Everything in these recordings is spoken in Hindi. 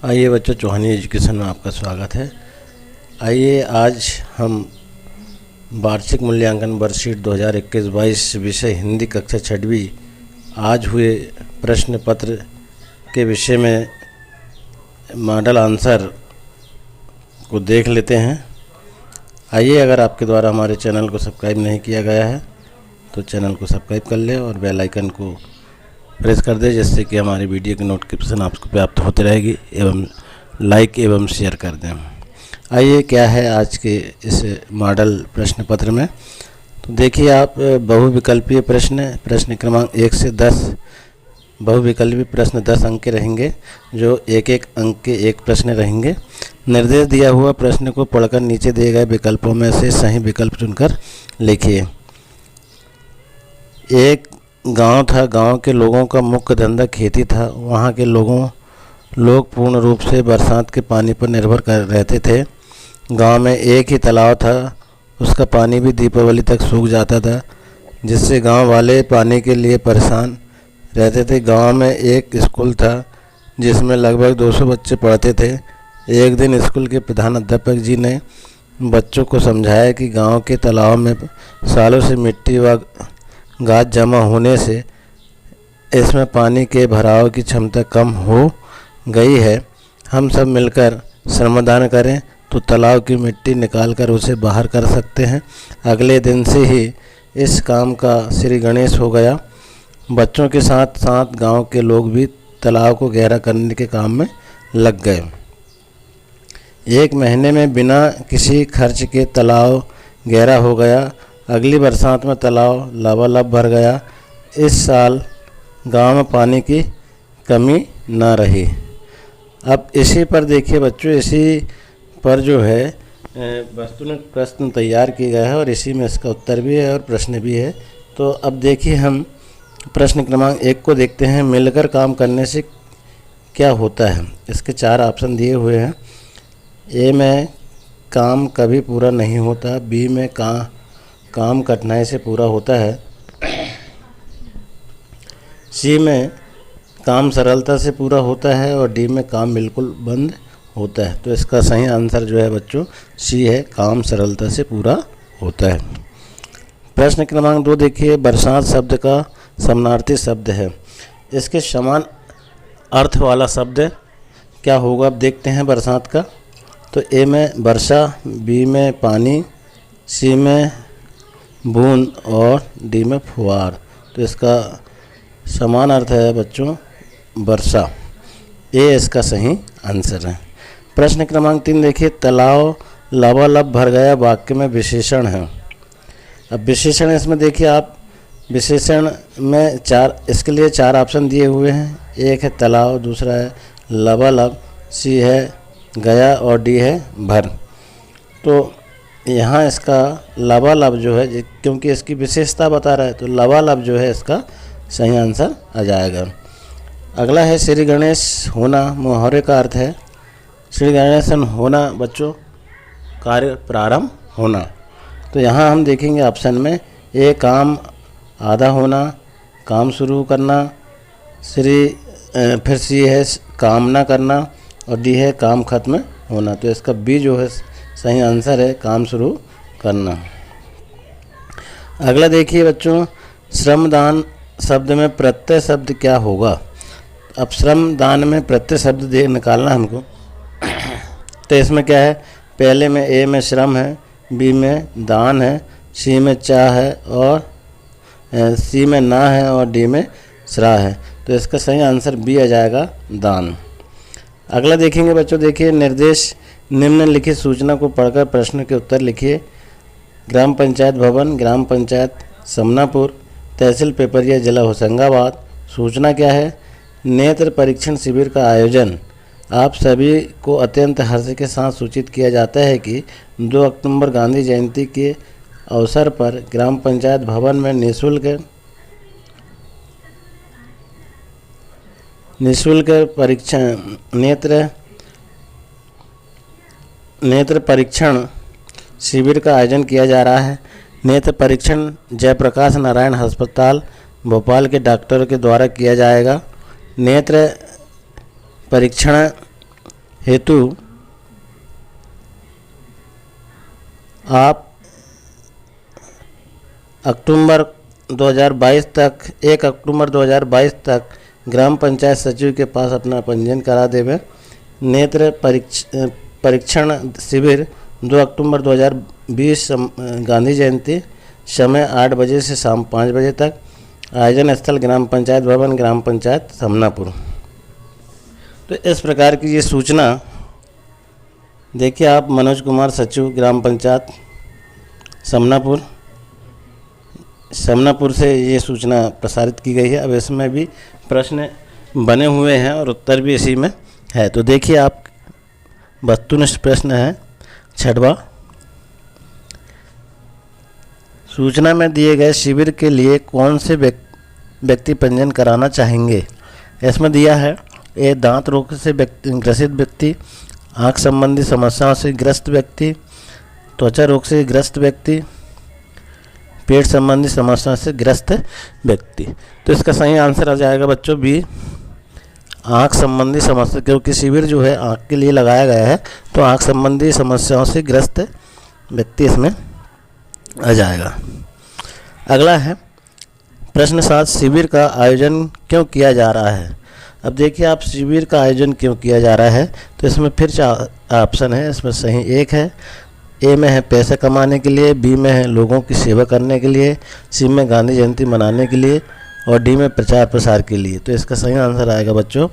आइए बच्चों, चौहानी एजुकेशन में आपका स्वागत है। आइए आज हम वार्षिक मूल्यांकन वर्कशीट 2021-22 विषय हिंदी कक्षा 6वीं आज हुए प्रश्न पत्र के विषय में मॉडल आंसर को देख लेते हैं। आइए, अगर आपके द्वारा हमारे चैनल को सब्सक्राइब नहीं किया गया है तो चैनल को सब्सक्राइब कर ले और बेल आइकन को प्रेस कर दे, जिससे कि हमारी वीडियो की नोटिफिकेशन आपको प्राप्त होती रहेगी एवं लाइक एवं शेयर कर दें। आइए, क्या है आज के इस मॉडल प्रश्न पत्र में, तो देखिए आप, बहुविकल्पीय प्रश्न क्रमांक 1 से 10 बहुविकल्पीय प्रश्न 10 अंक के रहेंगे, जो एक अंक के एक प्रश्न रहेंगे। निर्देश दिया हुआ प्रश्न को पढ़कर नीचे दिए गए विकल्पों में से सही विकल्प चुनकर लिखिए। एक गांव था, गांव के लोगों का मुख्य धंधा खेती था। वहां के लोग पूर्ण रूप से बरसात के पानी पर निर्भर कर रहते थे। गांव में एक ही तालाब था, उसका पानी भी दीपावली तक सूख जाता था, जिससे गांव वाले पानी के लिए परेशान रहते थे। गांव में एक स्कूल था जिसमें लगभग 200 बच्चे पढ़ते थे। एक दिन स्कूल के प्रधानाध्यापक जी ने बच्चों को समझाया कि गांव के तालाब में सालों से मिट्टी व गाद जमा होने से इसमें पानी के भराव की क्षमता कम हो गई है। हम सब मिलकर श्रमदान करें तो तालाब की मिट्टी निकालकर उसे बाहर कर सकते हैं। अगले दिन से ही इस काम का श्री गणेश हो गया। बच्चों के साथ साथ गांव के लोग भी तालाब को गहरा करने के काम में लग गए। 1 महीने में बिना किसी खर्च के तालाब गहरा हो गया। अगली बरसात में तालाब लबालब भर गया। इस साल गांव में पानी की कमी न रही। अब इसी पर देखिए बच्चों, इसी पर जो है वस्तुनिष्ठ प्रश्न तैयार किया गया है और इसी में इसका उत्तर भी है और प्रश्न भी है। तो अब देखिए हम प्रश्न क्रमांक 1 को देखते हैं। मिलकर काम करने से क्या होता है? इसके 4 ऑप्शन दिए हुए हैं। ए में काम कभी पूरा नहीं होता, बी में काम कठिनाई से पूरा होता है, सी में काम सरलता से पूरा होता है और डी में काम बिल्कुल बंद होता है। तो इसका सही आंसर जो है बच्चों सी है, काम सरलता से पूरा होता है। प्रश्न क्रमांक 2 देखिए। बरसात शब्द का समानार्थी शब्द है, इसके समान अर्थ वाला शब्द क्या होगा? अब देखते हैं बरसात का। तो ए में वर्षा, बी में पानी, सी में बूंद और डी में फुहार। तो इसका समान अर्थ है बच्चों वर्षा। ए इसका सही आंसर है। प्रश्न क्रमांक 3 देखिए। तालाब लबालब भर गया वाक्य में विशेषण है। अब विशेषण इसमें देखिए आप, विशेषण में इसके लिए 4 ऑप्शन दिए हुए हैं। एक है तालाब, दूसरा है लबालब, सी है गया और डी है भर। तो यहाँ इसका लबालब जो है, क्योंकि इसकी विशेषता बता रहा है, तो लबालब जो है इसका सही आंसर आ जाएगा। अगला है श्री गणेश होना। मुहावरे का अर्थ है श्री गणेश होना बच्चों कार्य प्रारंभ होना। तो यहाँ हम देखेंगे ऑप्शन में ए काम आधा होना, काम शुरू करना, फिर सी है काम ना करना और डी है काम खत्म होना। तो इसका बी जो है सही आंसर है, काम शुरू करना। अगला देखिए बच्चों, श्रमदान शब्द में प्रत्यय शब्द क्या होगा? अब श्रमदान में प्रत्यय शब्द निकालना हमको। तो इसमें क्या है? पहले में ए में श्रम है, बी में दान है, सी में चा है और सी में ना है और डी में श्रा है। तो इसका सही आंसर बी आ जाएगा, दान। अगला देखेंगे बच्चों, देखिए निर्देश। निम्नलिखित सूचना को पढ़कर प्रश्न के उत्तर लिखिए। ग्राम पंचायत भवन, ग्राम पंचायत समनापुर, तहसील पिपरिया, जिला होशंगाबाद। सूचना क्या है? नेत्र परीक्षण शिविर का आयोजन आप सभी को अत्यंत हर्ष के साथ सूचित किया जाता है कि 2 अक्टूबर गांधी जयंती के अवसर पर ग्राम पंचायत भवन में निःशुल्क परीक्षण नेत्र परीक्षण शिविर का आयोजन किया जा रहा है। नेत्र परीक्षण जयप्रकाश नारायण अस्पताल भोपाल के डॉक्टरों के द्वारा किया जाएगा। नेत्र परीक्षण हेतु आप अक्टूबर 2022 तक 1 अक्टूबर 2022 तक ग्राम पंचायत सचिव के पास अपना पंजीयन करा देवे। नेत्र परीक्षण शिविर 2 अक्टूबर 2020 गांधी जयंती, समय 8 बजे से शाम 5 बजे तक। आयोजन स्थल ग्राम पंचायत भवन, ग्राम पंचायत समनापुर। तो इस प्रकार की ये सूचना देखिए आप मनोज कुमार सचिव ग्राम पंचायत समनापुर से ये सूचना प्रसारित की गई है। अब इसमें भी प्रश्न बने हुए हैं और उत्तर भी इसी में है। तो देखिए आप वस्तुनिष्ठ प्रश्न है 6वां, सूचना में दिए गए शिविर के लिए कौन से व्यक्ति पंजीयन कराना चाहेंगे। इसमें दिया है ए दांत रोग से ग्रसित व्यक्ति, आँख संबंधी समस्याओं से ग्रस्त व्यक्ति, त्वचा रोग से ग्रस्त व्यक्ति, पेट संबंधी समस्या से ग्रस्त व्यक्ति। तो इसका सही आंसर आ जाएगा बच्चों बी, आँख संबंधी समस्या, क्योंकि शिविर जो है आँख के लिए लगाया गया है, तो आँख संबंधी समस्याओं से ग्रस्त व्यक्ति इसमें आ जाएगा। अगला है प्रश्न 7, शिविर का आयोजन क्यों किया जा रहा है। अब देखिए आप शिविर का आयोजन क्यों किया जा रहा है, तो इसमें फिर 4 ऑप्शन है। इसमें सही 1 है, ए में है पैसे कमाने के लिए, बी में है लोगों की सेवा करने के लिए, सी में गांधी जयंती मनाने के लिए और डी में प्रचार प्रसार के लिए। तो इसका सही आंसर आएगा बच्चों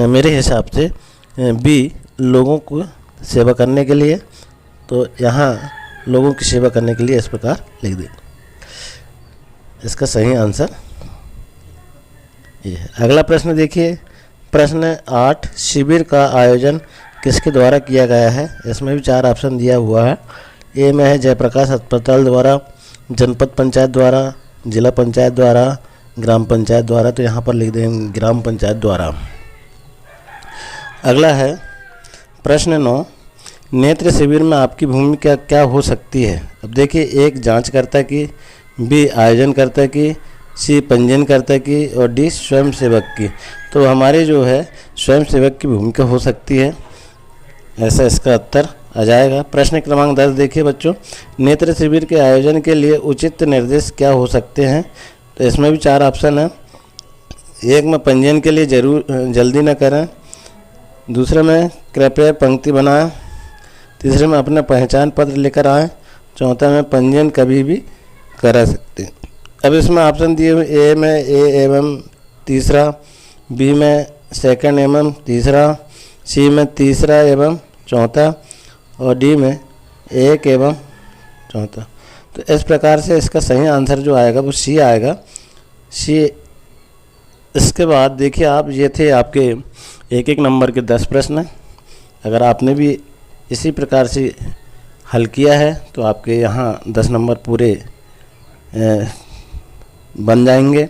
मेरे हिसाब से बी, लोगों को सेवा करने के लिए। तो यहाँ लोगों की सेवा करने के लिए इस प्रकार लिख दें, इसका सही आंसर ये है। अगला प्रश्न देखिए प्रश्न 8, शिविर का आयोजन किसके द्वारा किया गया है। इसमें भी 4 ऑप्शन दिया हुआ है। ए में है जयप्रकाश अस्पताल द्वारा, जनपद पंचायत द्वारा, जिला पंचायत द्वारा, ग्राम पंचायत द्वारा। तो यहाँ पर लिख देंगे ग्राम पंचायत द्वारा। अगला है प्रश्न 9, नेत्र शिविर में आपकी भूमिका क्या हो सकती है। अब देखिए एक जांचकर्ता की, बी आयोजनकर्ता की, सी पंजीयन करता की और डी स्वयं सेवक की। तो हमारे जो है स्वयं सेवक की भूमिका हो सकती है, ऐसा इसका उत्तर आ जाएगा। प्रश्न क्रमांक 10 देखिए बच्चों, नेत्र शिविर के आयोजन के लिए उचित निर्देश क्या हो सकते हैं। तो इसमें भी 4 ऑप्शन है। 1 में पंजीयन के लिए जल्दी न करें, दूसरे में कृपया पंक्ति बनाएं, तीसरे में अपना पहचान पत्र लेकर आएँ, चौथा में पंजीयन कभी भी करा सकते हैं। अब इसमें ऑप्शन दिए हुए ए में ए एवं तीसरा, बी में सेकंड एवं तीसरा, सी में तीसरा एवं चौथा और डी में 1 एवं चौथा। तो इस प्रकार से इसका सही आंसर जो आएगा वो सी आएगा, सी। इसके बाद देखिए आप ये थे आपके 1-1 नंबर के 10 प्रश्न। अगर आपने भी इसी प्रकार से हल किया है तो आपके यहाँ 10 नंबर पूरे बन जाएंगे।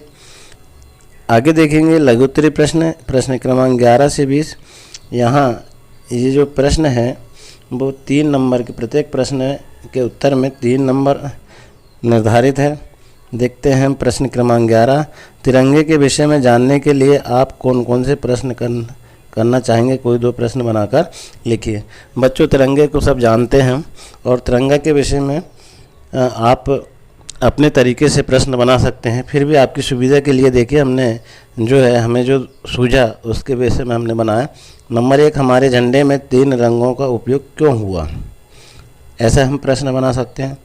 आगे देखेंगे लघुत्तरी प्रश्न, प्रश्न क्रमांक 11 से 20। यहाँ ये जो प्रश्न है वो 3 नंबर के, प्रत्येक प्रश्न के उत्तर में 3 नंबर निर्धारित है। देखते हैं प्रश्न क्रमांक 11, तिरंगे के विषय में जानने के लिए आप कौन कौन से प्रश्न करना चाहेंगे। कोई 2 प्रश्न बनाकर लिखिए। बच्चों तिरंगे को सब जानते हैं और तिरंगा के विषय में आप अपने तरीके से प्रश्न बना सकते हैं। फिर भी आपकी सुविधा के लिए देखिए हमने जो है हमें जो सूझा उसके विषय में हमने बनाया। नंबर 1, हमारे झंडे में 3 रंगों का उपयोग क्यों हुआ, ऐसा हम प्रश्न बना सकते हैं।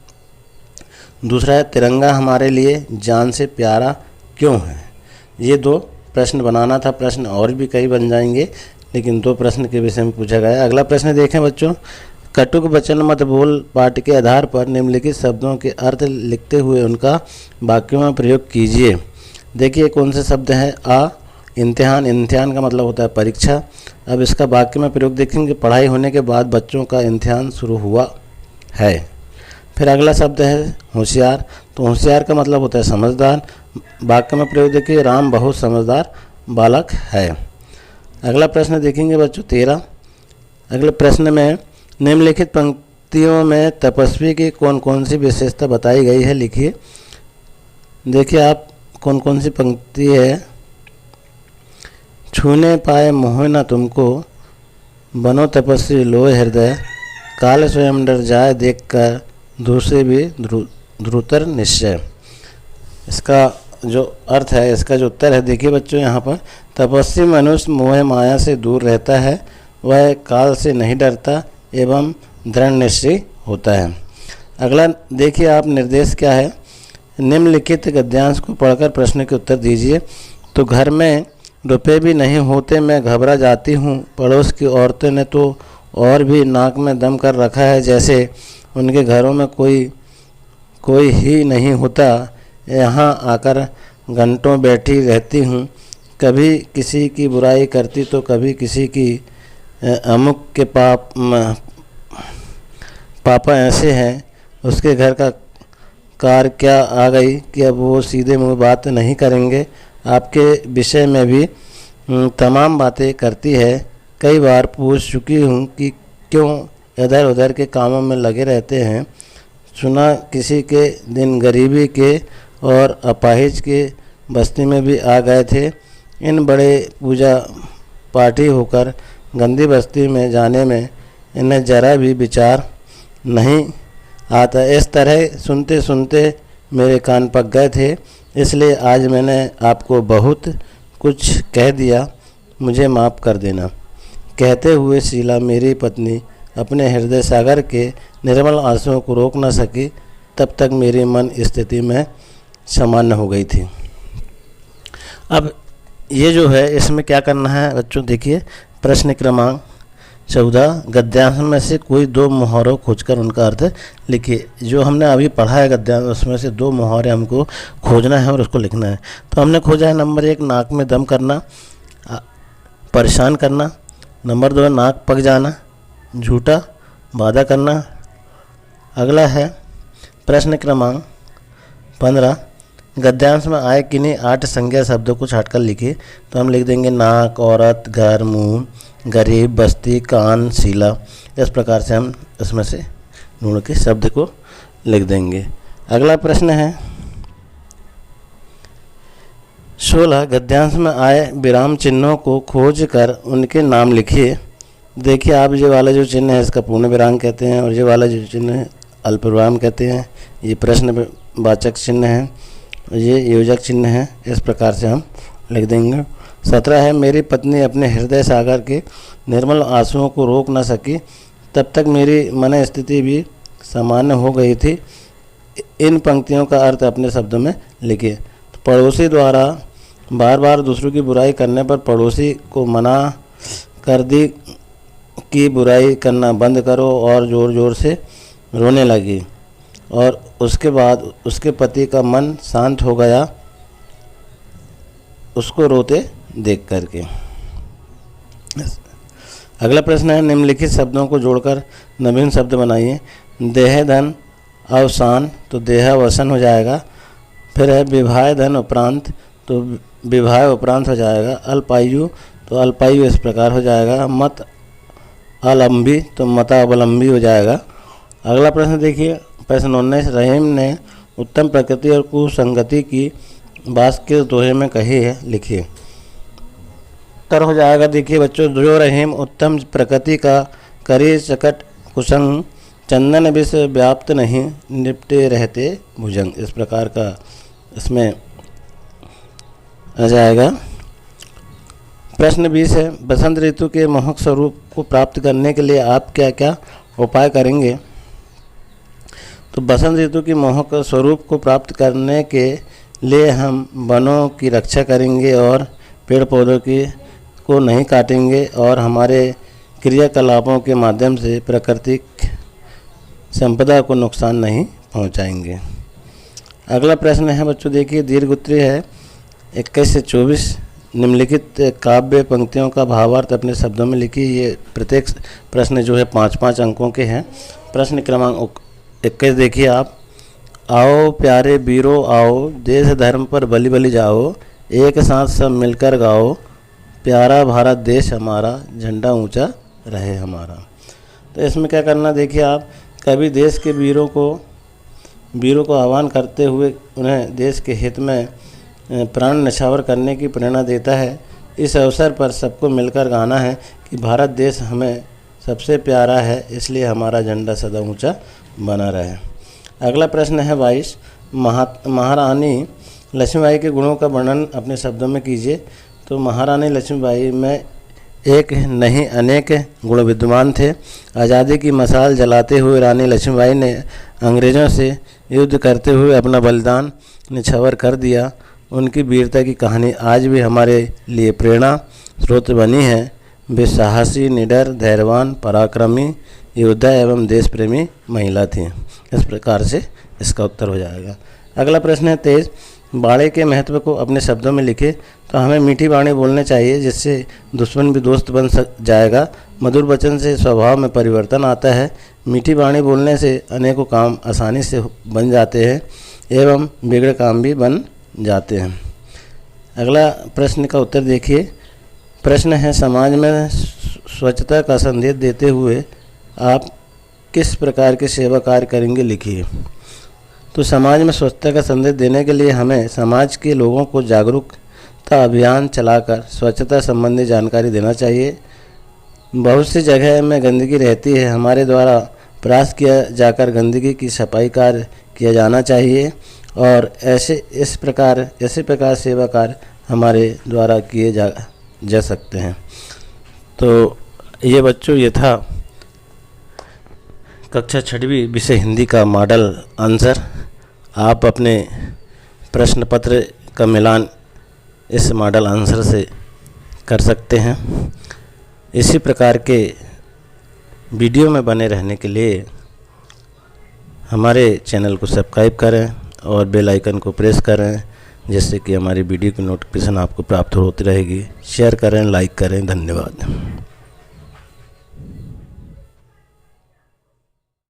दूसरा है तिरंगा हमारे लिए जान से प्यारा क्यों है। ये 2 प्रश्न बनाना था, प्रश्न और भी कई बन जाएंगे लेकिन 2 प्रश्न के विषय में पूछा गया। अगला प्रश्न देखें बच्चों, कटुक वचन मत बोल पाठ के आधार पर निम्नलिखित शब्दों के अर्थ लिखते हुए उनका वाक्यों में प्रयोग कीजिए। देखिए कौन से शब्द हैं। आ, इम्तिहान, इम्तिहान का मतलब होता है परीक्षा। अब इसका वाक्य में प्रयोग देखेंगे, पढ़ाई होने के बाद बच्चों का इम्तिहान शुरू हुआ है। फिर अगला शब्द है होशियार, तो होशियार का मतलब होता है समझदार। वाक्य में प्रयोग देखिए, राम बहुत समझदार बालक है। अगला प्रश्न देखेंगे बच्चों 13। अगले प्रश्न में निम्नलिखित पंक्तियों में तपस्वी की कौन कौन सी विशेषता बताई गई है, लिखिए। देखिए आप कौन कौन सी पंक्ति है। छूने पाए मोह न तुमको, बनो तपस्वी लोय हृदय, काल स्वयं डर जाए देख कर, दूसरे भी ध्रुतर निश्चय। इसका जो अर्थ है, इसका जो उत्तर है, देखिए बच्चों यहाँ पर, तपस्वी मनुष्य मोह माया से दूर रहता है, वह काल से नहीं डरता एवं दृढ़ निश्चय होता है। अगला देखिए आप, निर्देश क्या है, निम्नलिखित गद्यांश को पढ़कर प्रश्न के उत्तर दीजिए। तो घर में रुपए भी नहीं होते मैं घबरा जाती हूँ, पड़ोस की औरतें ने तो और भी नाक में दम कर रखा है, जैसे उनके घरों में कोई ही नहीं होता। यहाँ आकर घंटों बैठी रहती हूँ, कभी किसी की बुराई करती तो कभी किसी की। अमुक के पापा ऐसे हैं, उसके घर का कार क्या आ गई कि अब वो सीधे मुँह बात नहीं करेंगे, आपके विषय में भी तमाम बातें करती है। कई बार पूछ चुकी हूँ कि क्यों इधर उधर के कामों में लगे रहते हैं। सुना किसी के दिन गरीबी के और अपाहिज के बस्ती में भी आ गए थे। इन बड़े पूजा पाठी होकर गंदी बस्ती में जाने में इन्हें जरा भी विचार नहीं आता। इस तरह सुनते सुनते मेरे कान पक गए थे, इसलिए आज मैंने आपको बहुत कुछ कह दिया, मुझे माफ़ कर देना। कहते हुए शीला मेरी पत्नी अपने हृदय सागर के निर्मल आंसुओं को रोक न सकी। तब तक मेरी मन स्थिति में सामान्य हो गई थी। अब ये जो है, इसमें क्या करना है बच्चों, देखिए प्रश्न क्रमांक 14, गद्यांश में से कोई दो मुहावरों खोजकर उनका अर्थ लिखिए। जो हमने अभी पढ़ा है गद्यांश, उसमें से दो मुहावरे हमको खोजना है और उसको लिखना है। तो हमने खोजा है नंबर 1 नाक में दम करना, परेशान करना। नंबर 2 नाक पक जाना, झूठा वादा करना। अगला है प्रश्न क्रमांक 15, गद्यांश में आए किन्हीं 8 संज्ञा शब्दों को छाटकर लिखिए। तो हम लिख देंगे नाक, औरत, घर, मुंह, गरीब, बस्ती, कान, शीला। इस प्रकार से हम इसमें से ढूंढ के शब्द को लिख देंगे। अगला प्रश्न है 16, गद्यांश में आए विराम चिन्हों को खोज कर उनके नाम लिखिए। देखिए आप, ये वाला जो चिन्ह है इसका पूर्ण विराम कहते हैं और ये वाला जो चिन्ह है अल्प विराम कहते हैं। ये प्रश्नवाचक चिन्ह है, ये योजक चिन्ह है। इस प्रकार से हम लिख देंगे। 17 है मेरी पत्नी अपने हृदय सागर के निर्मल आंसुओं को रोक न सकी, तब तक मेरी मन स्थिति भी सामान्य हो गई थी। इन पंक्तियों का अर्थ अपने शब्दों में लिखिए। तो पड़ोसी द्वारा बार बार दूसरों की बुराई करने पर पड़ोसी को मना कर दी कि बुराई करना बंद करो, और ज़ोर ज़ोर से रोने लगी और उसके बाद उसके पति का मन शांत हो गया उसको रोते देख करके। अगला प्रश्न है निम्नलिखित शब्दों को जोड़कर नवीन शब्द बनाइए। देह धन अवसान, तो देहावसान हो जाएगा। फिर है विवाह धन उपरांत, तो विवाह उपरांत हो जाएगा। अल्पायु, तो अल्पायु इस प्रकार हो जाएगा। मत अवलंबी, तो मतावलंबी हो जाएगा। अगला प्रश्न देखिए, प्रश्न 19, रहीम ने उत्तम प्रकृति और कुसंगति की बात किस दोहे में कही है, लिखिए। उत्तर हो जाएगा, देखिए बच्चों, जो रहीम उत्तम प्रकृति का करी चकट कुसंग, चंदन विष व्याप्त नहीं निपटे रहते भुजंग। इस प्रकार का इसमें आ जाएगा। प्रश्न 20 है, बसंत ऋतु के मोहक स्वरूप को प्राप्त करने के लिए आप क्या क्या उपाय करेंगे। तो बसंत ऋतु की मोहक स्वरूप को प्राप्त करने के लिए हम वनों की रक्षा करेंगे और पेड़ पौधों को नहीं काटेंगे और हमारे क्रियाकलापों के माध्यम से प्राकृतिक संपदा को नुकसान नहीं पहुंचाएंगे। अगला प्रश्न है बच्चों, देखिए दीर्घ उत्तरीय है 21 से 24। निम्नलिखित काव्य पंक्तियों का भावार्थ अपने शब्दों में लिखिए। ये प्रत्येक प्रश्न जो है 5-5 अंकों के हैं। प्रश्न क्रमांक 21 देखिए आप, आओ प्यारे वीरों आओ, देश धर्म पर बलि बलि जाओ, एक साथ सब मिलकर गाओ, प्यारा भारत देश हमारा, झंडा ऊंचा रहे हमारा। तो इसमें क्या करना, देखिए आप, कभी देश के वीरों को आह्वान करते हुए उन्हें देश के हित में प्राण न्यौछावर करने की प्रेरणा देता है। इस अवसर पर सबको मिलकर गाना है कि भारत देश हमें सबसे प्यारा है, इसलिए हमारा झंडा सदा ऊंचा बना रहे। अगला प्रश्न है 22, महारानी लक्ष्मीबाई के गुणों का वर्णन अपने शब्दों में कीजिए। तो महारानी लक्ष्मीबाई में एक नहीं अनेक गुण विद्यमान थे। आज़ादी की मशाल जलाते हुए रानी लक्ष्मीबाई ने अंग्रेज़ों से युद्ध करते हुए अपना बलिदान निछावर कर दिया। उनकी वीरता की कहानी आज भी हमारे लिए प्रेरणा स्रोत बनी है। वे साहसी, निडर, धैर्यवान, पराक्रमी योद्धा एवं देश प्रेमी महिला थी। इस प्रकार से इसका उत्तर हो जाएगा। अगला प्रश्न है 23, बाणे के महत्व को अपने शब्दों में लिखे। तो हमें मीठी बाणी बोलने चाहिए, जिससे दुश्मन भी दोस्त बन जाएगा। मधुर वचन से स्वभाव में परिवर्तन आता है। मीठी बाणी बोलने से अनेकों काम आसानी से बन जाते हैं एवं बिगड़े काम भी बन जाते हैं। अगला प्रश्न का उत्तर देखिए। प्रश्न है, समाज में स्वच्छता का संदेश देते हुए आप किस प्रकार के सेवा कार्य करेंगे, लिखिए। तो समाज में स्वच्छता का संदेश देने के लिए हमें समाज के लोगों को जागरूकता अभियान चलाकर स्वच्छता संबंधी जानकारी देना चाहिए। बहुत सी जगह में गंदगी रहती है, हमारे द्वारा प्रयास किया जाकर गंदगी की सफाई कार्य किया जाना चाहिए और ऐसे प्रकार सेवा कार्य हमारे द्वारा किए जा सकते हैं। तो ये बच्चों, ये था कक्षा 6वीं विषय हिंदी का मॉडल आंसर। आप अपने प्रश्न पत्र का मिलान इस मॉडल आंसर से कर सकते हैं। इसी प्रकार के वीडियो में बने रहने के लिए हमारे चैनल को सब्सक्राइब करें और बेल आइकन को प्रेस करें, जिससे कि हमारी वीडियो की नोटिफिकेशन आपको प्राप्त होती रहेगी। शेयर करें, लाइक करें। धन्यवाद।